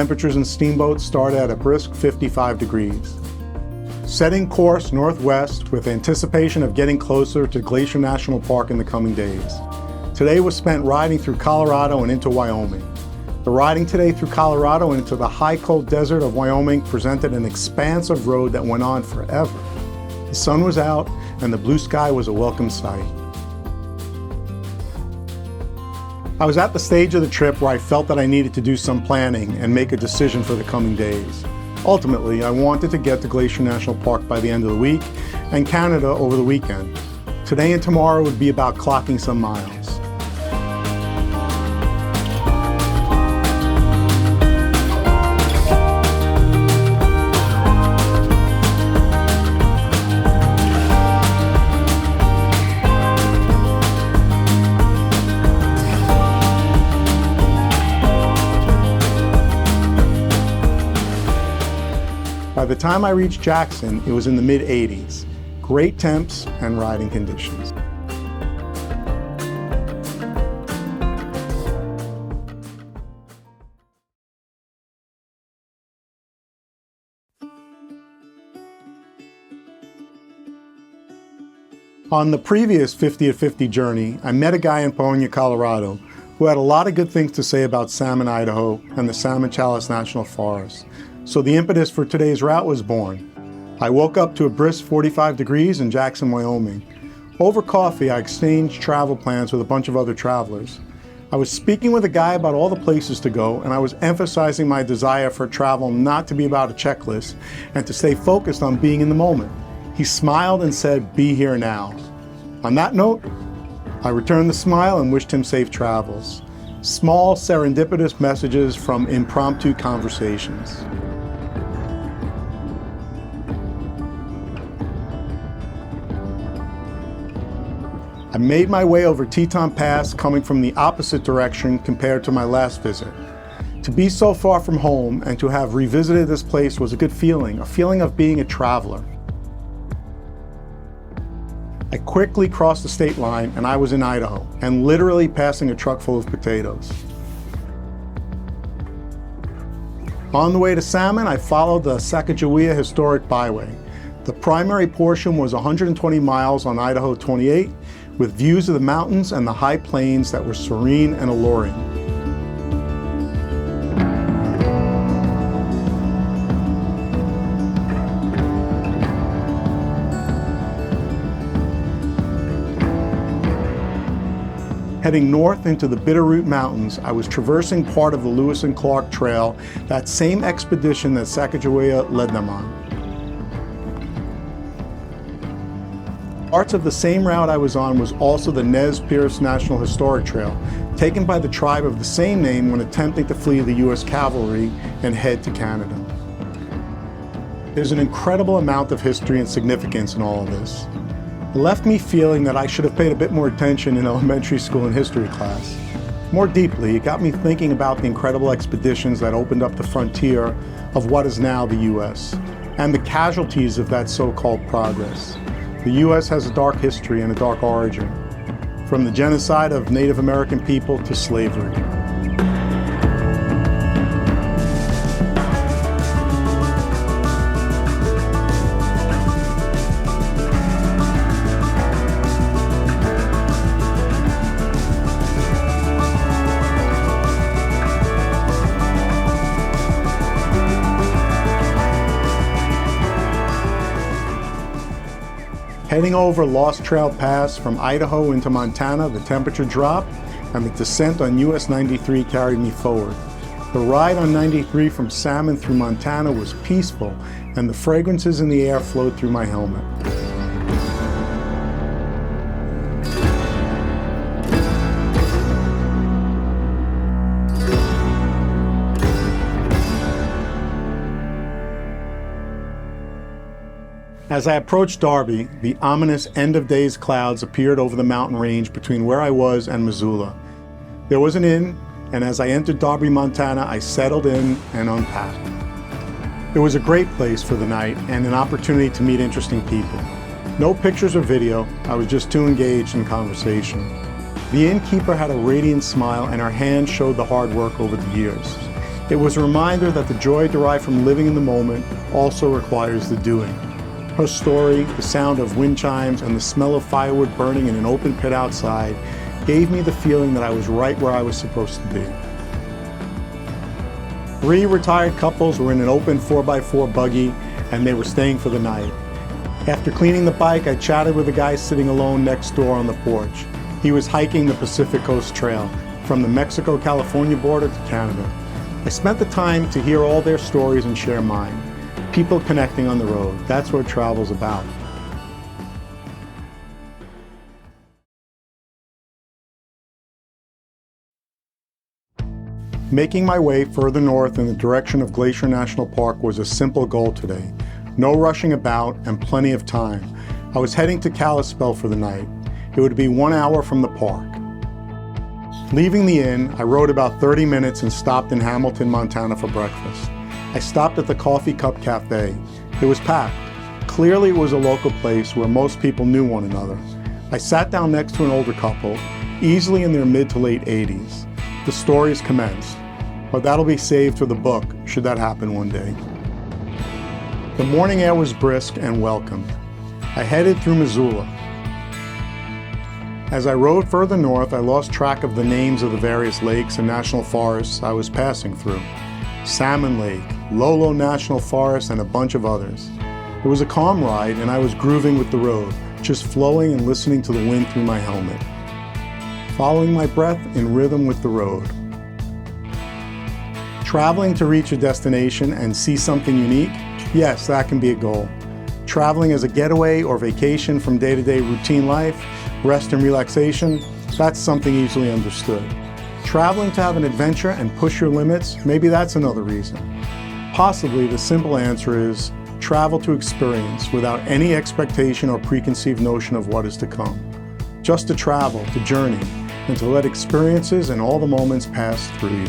temperatures in steamboats started at a brisk 55 degrees. Setting course northwest with anticipation of getting closer to Glacier National Park in the coming days. Today was spent riding through Colorado and into Wyoming. The riding today through Colorado and into the high cold desert of Wyoming presented an expansive road that went on forever. The sun was out and the blue sky was a welcome sight. I was at the stage of the trip where I felt that I needed to do some planning and make a decision for the coming days. Ultimately, I wanted to get to Glacier National Park by the end of the week and Canada over the weekend. Today and tomorrow would be about clocking some miles. By the time I reached Jackson, it was in the mid-80s. Great temps and riding conditions. On the previous 50 at 50 journey, I met a guy in Paonia, Colorado, who had a lot of good things to say about Salmon, Idaho, and the Salmon National Forest. So the impetus for today's route was born. I woke up to a brisk 45 degrees in Jackson, Wyoming. Over coffee, I exchanged travel plans with a bunch of other travelers. I was speaking with a guy about all the places to go, and I was emphasizing my desire for travel not to be about a checklist and to stay focused on being in the moment. He smiled and said, "Be here now." On that note, I returned the smile and wished him safe travels. Small serendipitous messages from impromptu conversations. I made my way over Teton Pass, coming from the opposite direction compared to my last visit. To be so far from home and to have revisited this place was a good feeling, a feeling of being a traveler. I quickly crossed the state line and I was in Idaho, and literally passing a truck full of potatoes. On the way to Salmon, I followed the Sacajawea historic byway. The primary portion was 120 miles on Idaho 28, with views of the mountains and the high plains that were serene and alluring. Heading north into the Bitterroot Mountains, I was traversing part of the Lewis and Clark Trail, that same expedition that Sacajawea led them on. Parts of the same route I was on was also the Perce National Historic Trail, taken by the tribe of the same name when attempting to flee the U.S. cavalry and head to Canada. There's an incredible amount of history and significance in all of this. It left me feeling that I should have paid a bit more attention in elementary school and history class. More deeply, it got me thinking about the incredible expeditions that opened up the frontier of what is now the U.S., and the casualties of that so-called progress. The U.S. has a dark history and a dark origin, from the genocide of Native American people to slavery. Heading over Lost Trail Pass from Idaho into Montana, the temperature dropped and the descent on US 93 carried me forward. The ride on 93 from Salmon through Montana was peaceful, and the fragrances in the air flowed through my helmet. As I approached Darby, the ominous end-of-days clouds appeared over the mountain range between where I was and Missoula. There was an inn, and as I entered Darby, Montana, I settled in and unpacked. It was a great place for the night and an opportunity to meet interesting people. No pictures or video, I was just too engaged in conversation. The innkeeper had a radiant smile and her hand showed the hard work over the years. It was a reminder that the joy derived from living in the moment also requires the doing. Her story, the sound of wind chimes, and the smell of firewood burning in an open pit outside gave me the feeling that I was right where I was supposed to be. 3 retired couples were in an open 4x4 buggy, and they were staying for the night. After cleaning the bike, I chatted with a guy sitting alone next door on the porch. He was hiking the Pacific Coast Trail from the Mexico-California border to Canada. I spent the time to hear all their stories and share mine. People connecting on the road. That's what travel's about. Making my way further north in the direction of Glacier National Park was a simple goal today. No rushing about and plenty of time. I was heading to Kalispell for the night. It would be 1 hour from the park. Leaving the inn, I rode about 30 minutes and stopped in Hamilton, Montana for breakfast. I stopped at the Coffee Cup Cafe. It was packed. Clearly it was a local place where most people knew one another. I sat down next to an older couple, easily in their mid to late 80s. The stories commenced, but that'll be saved for the book, should that happen one day. The morning air was brisk and welcome. I headed through Missoula. As I rode further north, I lost track of the names of the various lakes and national forests I was passing through. Salmon Lake, Lolo National Forest, and a bunch of others. It was a calm ride, and I was grooving with the road, just flowing and listening to the wind through my helmet. Following my breath in rhythm with the road. Traveling to reach a destination and see something unique? Yes, that can be a goal. Traveling as a getaway or vacation from day-to-day routine life, rest and relaxation, that's something easily understood. Traveling to have an adventure and push your limits, maybe that's another reason. Possibly the simple answer is travel to experience without any expectation or preconceived notion of what is to come. Just to travel, to journey, and to let experiences and all the moments pass through you.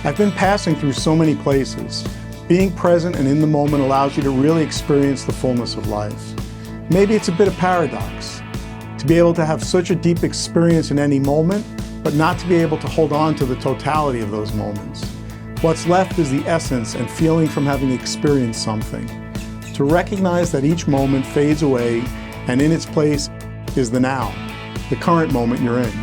I've been passing through so many places. Being present and in the moment allows you to really experience the fullness of life. Maybe it's a bit of paradox. To be able to have such a deep experience in any moment, but not to be able to hold on to the totality of those moments. What's left is the essence and feeling from having experienced something. To recognize that each moment fades away and in its place is the now, the current moment you're in.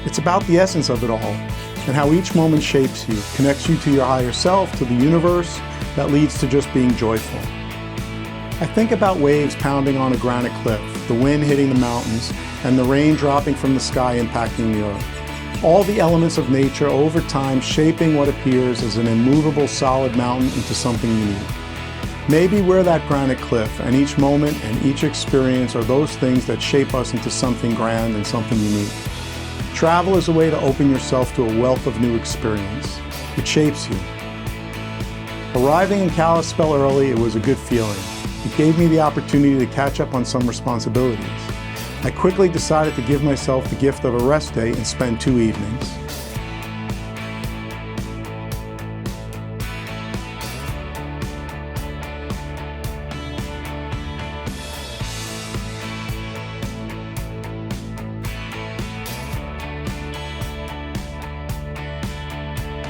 It's about the essence of it all and how each moment shapes you, connects you to your higher self, to the universe, that leads to just being joyful. I think about waves pounding on a granite cliff, the wind hitting the mountains, and the rain dropping from the sky impacting the earth. All the elements of nature over time shaping what appears as an immovable solid mountain into something unique. Maybe we're that granite cliff, and each moment and each experience are those things that shape us into something grand and something unique. Travel is a way to open yourself to a wealth of new experience. It shapes you. Arriving in Kalispell early, it was a good feeling. It gave me the opportunity to catch up on some responsibilities. I quickly decided to give myself the gift of a rest day and spend 2 evenings.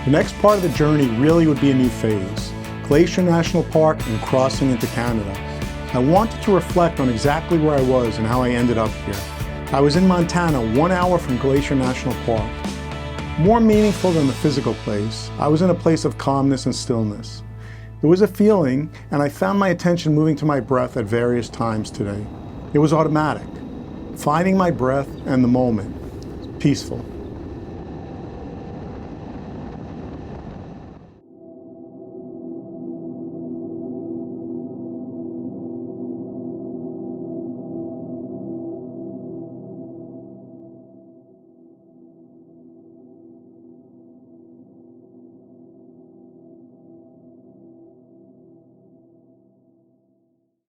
The next part of the journey really would be a new phase. Glacier National Park and crossing into Canada. I wanted to reflect on exactly where I was and how I ended up here. I was in Montana, 1 hour from Glacier National Park. More meaningful than the physical place, I was in a place of calmness and stillness. There was a feeling, and I found my attention moving to my breath at various times today. It was automatic. Finding my breath and the moment. Peaceful.